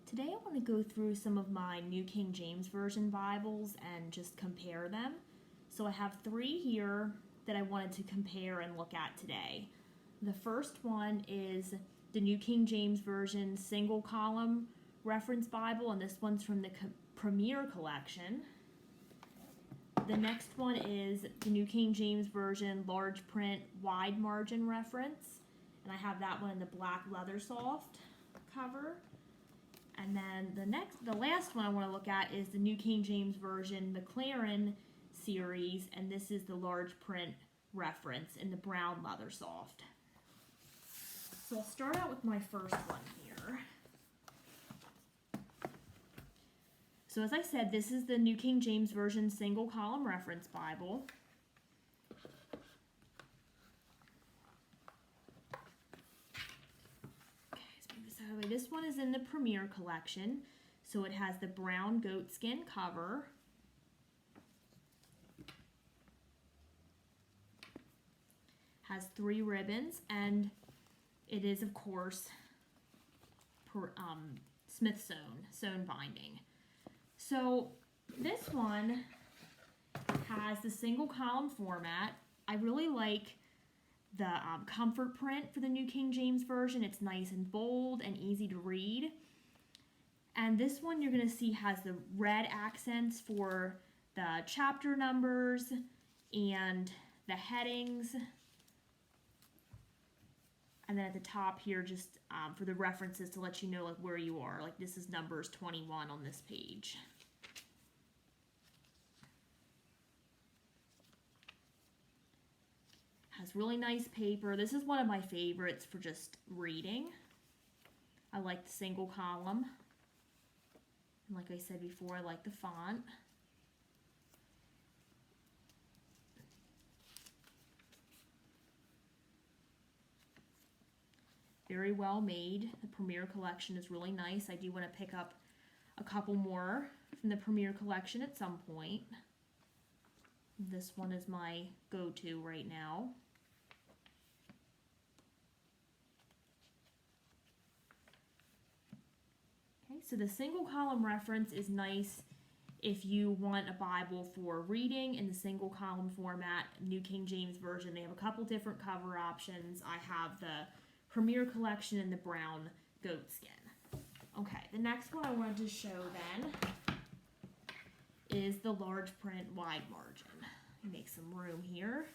Today I want to go through some of my New King James Version Bibles and just compare them. So I have three here that I wanted to compare and look at today. The first one is the New King James Version Single Column Reference Bible, and this one's from the Premier Collection. The next one is the New King James Version Large Print Wide Margin Reference, and I have that one in the black leather soft cover. And then the last one I want to look at is the New King James Version McLaren series, and this is the large print reference in the brown leather soft. So I'll start out with my first one here. So as I said, this is the New King James Version Single Column Reference Bible. This one is in the Premier Collection, so it has the brown goatskin cover. Has 3 ribbons, and it is, of course, Smith sewn binding. So this one has the single column format. I really like the comfort print for the New King James Version. It's nice and bold and easy to read. And this one you're going to see has the red accents for the chapter numbers and the headings. And then at the top here, just for the references to let you know like where you are. Like this is Numbers 21 on this page. Has really nice paper. This is one of my favorites for just reading. I like the single column. And like I said before, I like the font. Very well made. The Premier Collection is really nice. I do want to pick up a couple more from the Premier Collection at some point. This one is my go-to right now. Okay, so the single column reference is nice if you want a Bible for reading in the single column format. New King James Version, they have a couple different cover options. I have the Premier Collection in the brown goatskin. Okay, the next one I wanted to show then is the large print wide margin. Make some room here.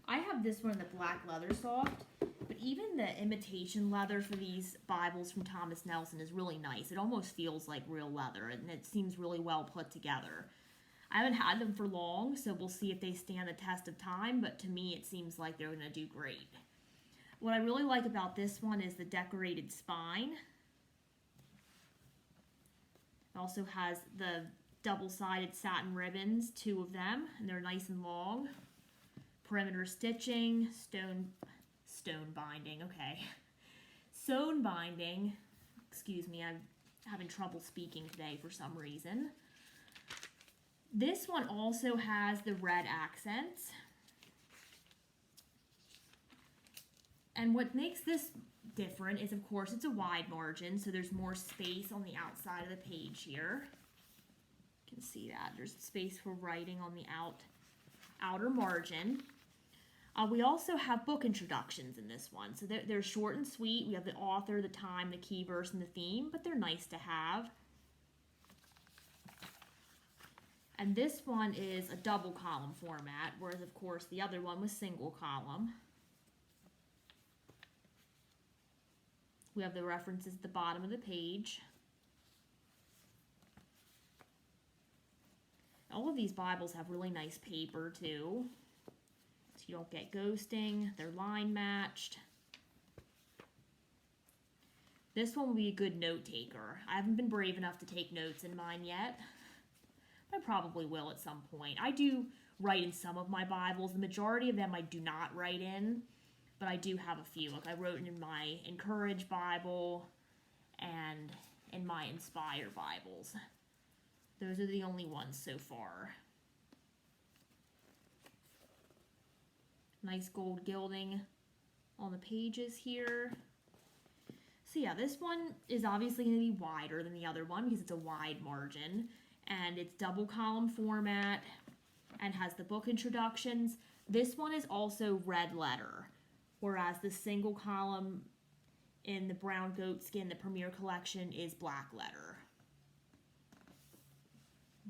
I have this one in the black leather soft, but even the imitation leather for these Bibles from Thomas Nelson is really nice. It almost feels like real leather, and it seems really well put together. I haven't had them for long, so we'll see if they stand the test of time, but to me it seems like they're going to do great. What I really like about this one is the decorated spine. It also has the double-sided satin ribbons, 2 of them, and they're nice and long. Perimeter stitching, stone binding, okay. Sewn binding, excuse me, I'm having trouble speaking today for some reason. This one also has the red accents. And what makes this different is, of course, it's a wide margin, so there's more space on the outside of the page here. You can see that. There's space for writing on the outer margin. We also have book introductions in this one. So they're short and sweet. We have the author, the time, the key verse, and the theme, but they're nice to have. And this one is a double column format, whereas, of course, the other one was single column. We have the references at the bottom of the page. All of these Bibles have really nice paper, too. So you don't get ghosting. They're line matched. This one will be a good note taker. I haven't been brave enough to take notes in mine yet. I probably will at some point. I do write in some of my Bibles. The majority of them I do not write in, but I do have a few. Like I wrote in my Encourage Bible and in my Inspire Bibles. Those are the only ones so far. Nice gold gilding on the pages here. So yeah, this one is obviously going to be wider than the other one because it's a wide margin, and it's double column format and has the book introductions. This one is also red letter, whereas the single column in the brown goatskin, the Premier Collection, is black letter.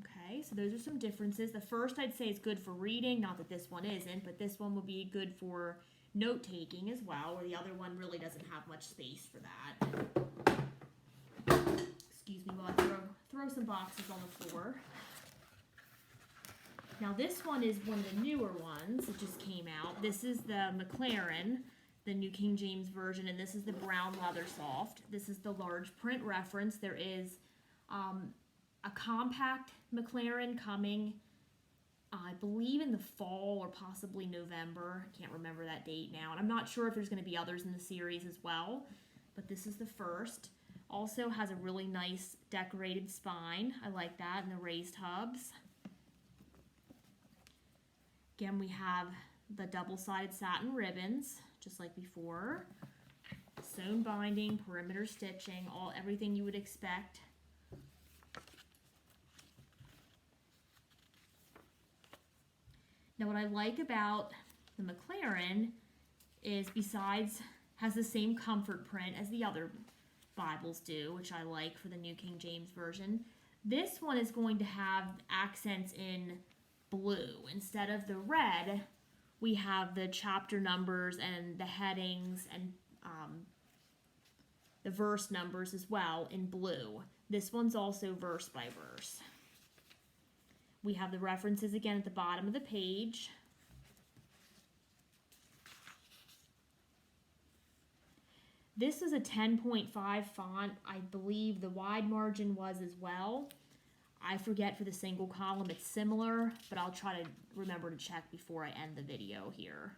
Okay, so those are some differences. The first I'd say is good for reading, not that this one isn't, but this one will be good for note-taking as well, where the other one really doesn't have much space for that. Excuse me while I throw some boxes on the floor. Now this one is one of the newer ones that just came out. This is the McLaren, the New King James Version, and this is the brown leather soft. This is the large print reference. There is a compact McLaren coming, I believe in the fall or possibly November. I can't remember that date now. And I'm not sure if there's going to be others in the series as well, but this is the first. Also has a really nice decorated spine. I like that, and the raised hubs. Again, we have the double-sided satin ribbons, just like before. Sewn binding, perimeter stitching, everything you would expect. Now what I like about the McLaren is has the same comfort print as the other Bibles do, which I like for the New King James Version. This one is going to have accents in blue. Instead of the red, we have the chapter numbers and the headings and the verse numbers as well in blue. This one's also verse by verse. We have the references again at the bottom of the page. This is a 10.5 font. I believe the wide margin was as well. I forget for the single column it's similar, but I'll try to remember to check before I end the video here.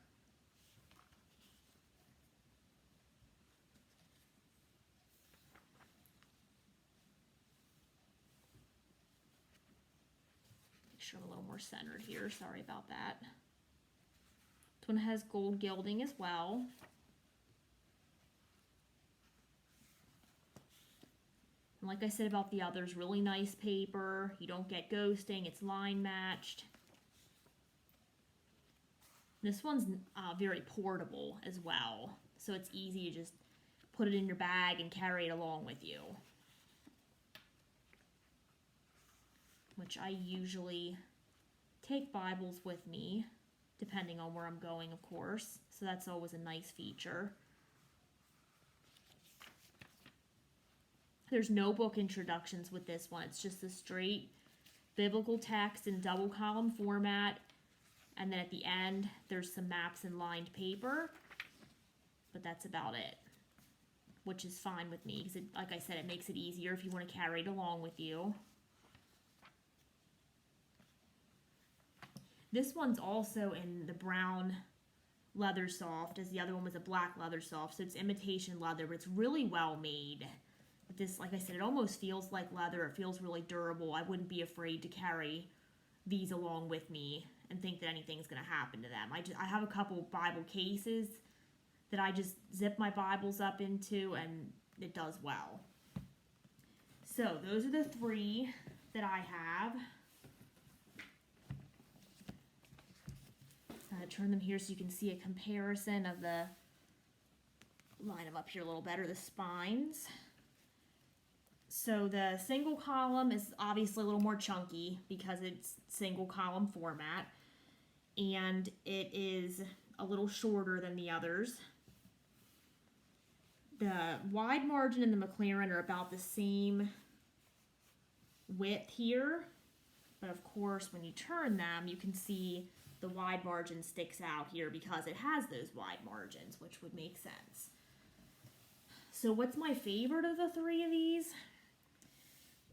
Make sure I'm a little more centered here. Sorry about that. This one has gold gilding as well. And like I said about the others, really nice paper. You don't get ghosting. It's line matched. This one's very portable as well. So it's easy to just put it in your bag and carry it along with you. Which I usually take Bibles with me, depending on where I'm going, of course. So that's always a nice feature. There's no book introductions with this one. It's just a straight biblical text in double column format. And then at the end, there's some maps and lined paper. But that's about it, which is fine with me because, like I said, it makes it easier if you want to carry it along with you. This one's also in the brown leather soft, as the other one was a black leather soft. So it's imitation leather, but it's really well made. This, like I said, it almost feels like leather. It feels really durable. I wouldn't be afraid to carry these along with me and think that anything's going to happen to them. I have a couple Bible cases that I just zip my Bibles up into, and it does well. So those are the three that I have. Turn them here so you can see a comparison of the, line them up here a little better, the spines. So the single column is obviously a little more chunky because it's single column format, and it is a little shorter than the others. The wide margin and the McLaren are about the same width here, but of course when you turn them you can see the wide margin sticks out here because it has those wide margins, which would make sense. So what's my favorite of the three of these?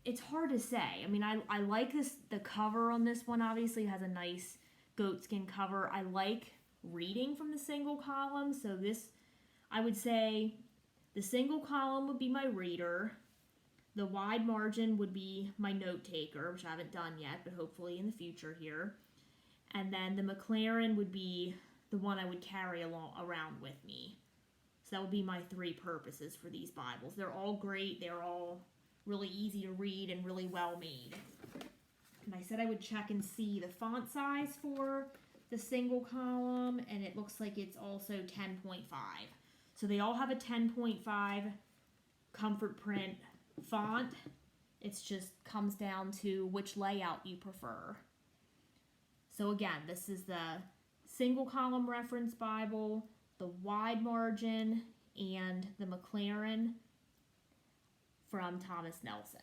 It's hard to say. I mean, I like the cover on this one. Obviously it has a nice goatskin cover. I like reading from the single column. So this, I would say the single column would be my reader. The wide margin would be my note taker, which I haven't done yet, but hopefully in the future here. And then the McLaren would be the one I would carry around with me. So that would be my 3 purposes for these Bibles. They're all great. They're all really easy to read and really well made. And I said I would check and see the font size for the single column, and it looks like it's also 10.5. So they all have a 10.5 comfort print font. It just comes down to which layout you prefer. So again, this is the single column reference Bible, the wide margin, and the McLaren from Thomas Nelson.